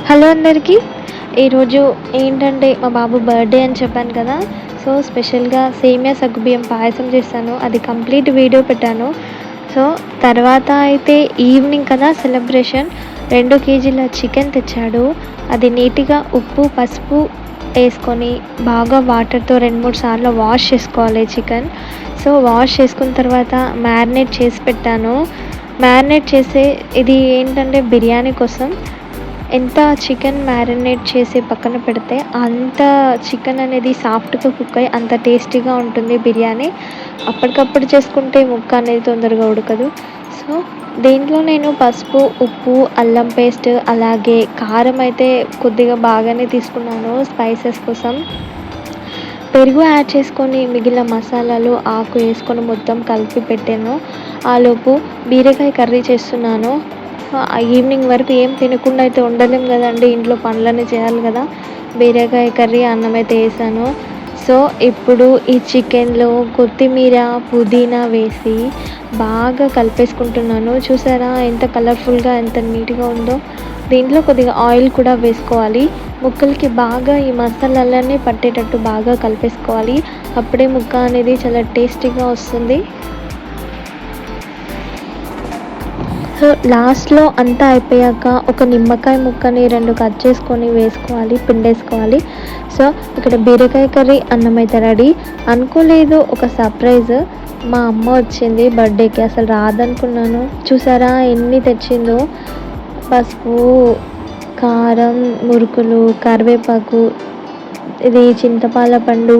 Hello అందరికీ. ఈరోజు ఏంటంటే మా బాబు బర్త్డే అని చెప్పాను కదా. సో స్పెషల్గా సేమియా సగ్గుబియ్యం పాయసం చేశాను. అది కంప్లీట్ వీడియో పెట్టాను. సో తర్వాత అయితే ఈవినింగ్ కదా సెలబ్రేషన్, 2 కేజీల చికెన్ తెచ్చాడు. అది నీట్గా ఉప్పు పసుపు వేసుకొని బాగా వాటర్తో 2-3 సార్లు వాష్ చేసుకోవాలి చికెన్. సో వాష్ చేసుకున్న తర్వాత మ్యారినేట్ చేసి పెట్టాను. మ్యారినేట్ చేసే ఇది ఏంటంటే బిర్యానీ కోసం ఎంత చికెన్ మ్యారినేట్ చేసి పక్కన పెడితే అంత చికెన్ అనేది సాఫ్ట్గా కుక్ అయ్యి అంత టేస్టీగా ఉంటుంది బిర్యానీ. అప్పటికప్పుడు చేసుకుంటే ముక్క అనేది తొందరగా ఉడకదు. సో దీంట్లో నేను పసుపు ఉప్పు అల్లం పేస్ట్ అలాగే కారం అయితే కొద్దిగా బాగానే తీసుకున్నాను స్పైసెస్ కోసం. పెరుగు యాడ్ చేసుకొని మిగిలిన మసాలాలు ఆకు వేసుకొని మొత్తం కలిపి పెట్టాను. ఆలోపు బీరకాయ కర్రీ చేస్తున్నాను. ఈవినింగ్ వరకు ఏం తినకుండా అయితే ఉండలేం కదండి, ఇంట్లో పనులన్నీ చేయాలి కదా. బీరకాయ కర్రీ అన్నం అయితే వేసాను. సో ఇప్పుడు ఈ చికెన్లో కొత్తిమీర పుదీనా వేసి బాగా కలిపేసుకుంటున్నాను. చూసారా ఎంత కలర్ఫుల్గా ఎంత నీట్గా ఉందో. దీంట్లో కొద్దిగా ఆయిల్ కూడా వేసుకోవాలి. ముక్కలకి బాగా ఈ మసాలాలన్నీ పట్టేటట్టు బాగా కలిపేసుకోవాలి. అప్పుడే ముక్క అనేది చాలా టేస్టీగా వస్తుంది. సో లాస్ట్లో అంతా అయిపోయాక ఒక నిమ్మకాయ ముక్కని 2 కట్ చేసుకొని వేసుకోవాలి, పిండేసుకోవాలి. సో ఇక్కడ బీరకాయ కర్రీ అన్నం అయితే రెడీ. అనుకోలేదు, ఒక సర్ప్రైజ్. మా అమ్మ వచ్చింది బర్త్డేకి, అసలు రాదనుకున్నాను. చూసారా ఎన్ని తెచ్చిందో. పసుపు కారం మురుకులు కరివేపాకు ఇది చింతపాల పండు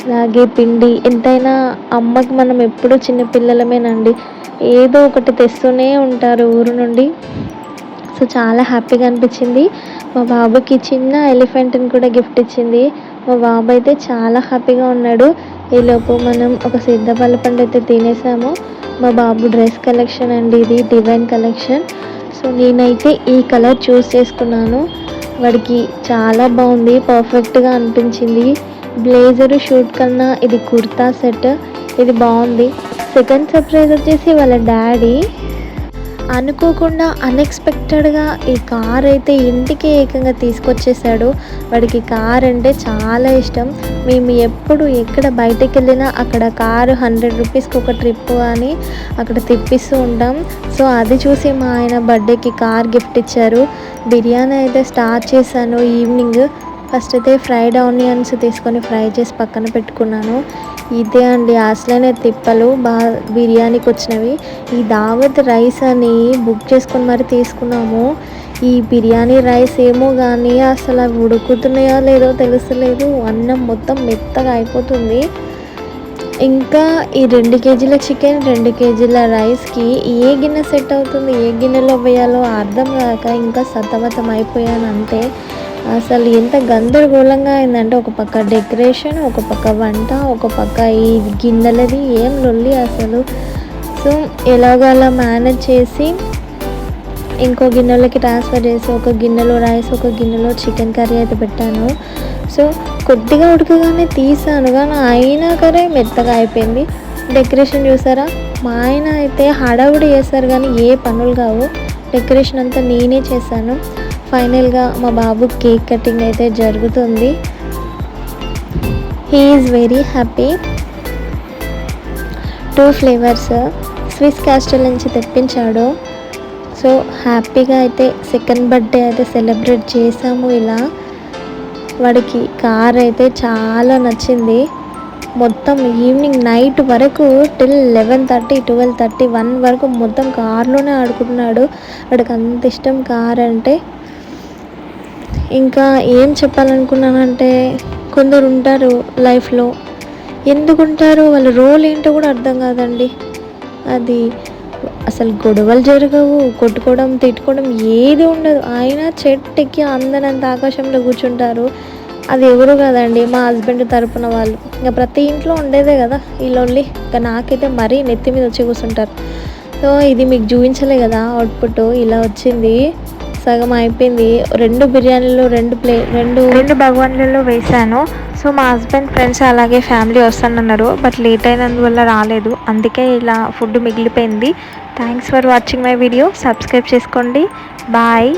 అలాగే పిండి. ఎంతైనా అమ్మకి మనం ఎప్పుడూ చిన్నపిల్లలమేనండి, ఏదో ఒకటి తెస్తూనే ఉంటారు ఊరు నుండి. సో చాలా హ్యాపీగా అనిపించింది. మా బాబుకి చిన్న ఎలిఫెంట్ని కూడా గిఫ్ట్ ఇచ్చింది. మా బాబు అయితే చాలా హ్యాపీగా ఉన్నాడు. ఈలోపు మనం ఒక సిద్ధపల్ల పండు అయితే తినేసాము. మా బాబు డ్రెస్ కలెక్షన్ అండి, ఇది డివైన్ కలెక్షన్. సో నేనైతే ఈ కలర్ చూస్ చేసుకున్నాను. వాడికి చాలా బాగుంది, పర్ఫెక్ట్గా అనిపించింది. బ్లేజరు షూట్ కన్నా ఇది కుర్తా సెట్, ఇది బాగుంది. సెకండ్ సర్ప్రైజ్ వచ్చేసి వాళ్ళ డాడీ అనుకోకుండా అన్ఎక్స్పెక్టెడ్గా ఈ కార్ అయితే ఇంటికి ఏకంగా తీసుకొచ్చేసాడు. వాడికి కార్ అంటే చాలా ఇష్టం. మేము ఎప్పుడు ఎక్కడ బయటకు వెళ్ళినా అక్కడ కారు 100 రూపీస్కి ఒక ట్రిప్ అని అక్కడ తిప్పిస్తూ ఉంటాం. సో అది చూసి మా ఆయన బర్త్డేకి కార్ గిఫ్ట్ ఇచ్చారు. బిర్యానీ అయితే స్టార్ట్ చేశాను ఈవినింగ్. ఫస్ట్ అయితే ఫ్రైడ్ ఆనియన్స్ తీసుకొని ఫ్రై చేసి పక్కన పెట్టుకున్నాను. ఇదే అండి అసలైన తిప్పలు బిర్యానీకి వచ్చినవి. ఈ దావత్ రైస్ అని బుక్ చేసుకొని మరి తీసుకున్నాము. ఈ బిర్యానీ రైస్ ఏమో కానీ అసలు అవి ఉడుకుతున్నాయో లేదో తెలుస్తలేదు. అన్నం మొత్తం మెత్తగా అయిపోతుంది. ఇంకా ఈ 2 కేజీల చికెన్ 2 కేజీల రైస్కి ఏ గిన్నె సెట్ అవుతుంది, ఏ గిన్నెలో వేయాలో అర్థం కాక ఇంకా సతమతం అయిపోయాను అంతే. అసలు ఎంత గందరగోళంగా అయిందంటే, ఒక పక్క డెకరేషన్, ఒక పక్క వంట, ఒక పక్క ఈ గిన్నెలది ఏం లొల్లి అసలు. సో ఎలాగోలా మేనేజ్ చేసి ఇంకో గిన్నెలోకి ట్రాన్స్ఫర్ చేసి ఒక గిన్నెలో రైస్ ఒక గిన్నెలో చికెన్ కర్రీ అయితే పెట్టాను. సో కొద్దిగా ఉడకగానే తీసాను కానీ అయినా కర్రీ మెత్తగా అయిపోయింది. డెకరేషన్ చూసారా, మా ఆయన అయితే హడావుడి చేశారు కానీ ఏ పనులు కావు. డెకరేషన్ అంతా నేనే చేశాను. ఫైనల్గా మా బాబు కేక్ కటింగ్ అయితే జరుగుతుంది. He is very happy. 2 flavours Swiss castle నుంచి తెప్పించాడు. సో హ్యాపీగా అయితే సెకండ్ బర్త్డే అయితే సెలబ్రేట్ చేసాము. ఇలా వాడికి కార్ అయితే చాలా నచ్చింది. మొత్తం ఈవినింగ్ నైట్ వరకు టిల్ 11:30 12:30 1 వరకు మొత్తం కార్లోనే ఆడుకుంటున్నాడు. వాడికి అంత ఇష్టం కార్ అంటే. ఇంకా ఏం చెప్పాలనుకున్నానంటే, కొందరు ఉంటారు లైఫ్లో, ఎందుకుంటారు వాళ్ళ రోల్ ఏంటో కూడా అర్థం కాదండి. అది అసలు గొడవలు జరగవు, కొట్టుకోవడం తిట్టుకోవడం ఏది ఉండదు. ఆయన చెట్టెక్కి అందనంత ఆకాశంలో కూర్చుంటారు. అది ఎవరు కదండి, మా హస్బెండ్ తరపున వాళ్ళు. ఇంకా ప్రతి ఇంట్లో ఉండేదే కదా ఈ లొల్లి. ఇంకా నాకైతే మరీ నెత్తి మీద వచ్చి కూర్చుంటారు. సో ఇది మీకు చూపించలే కదా అవుట్పుట్, ఇలా వచ్చింది. సగం అయిపోయింది. 2 బిర్యానీలు 2 భగవాన్లలో వేశాను. సో మా హస్బెండ్ ఫ్రెండ్స్ అలాగే ఫ్యామిలీ వస్తానన్నారు, బట్ లేట్ అయినందువల్ల రాలేదు. అందుకే ఇలా ఫుడ్ మిగిలిపోయింది. Thanks for watching my video. Subscribe చేసుకోండి. బాయ్.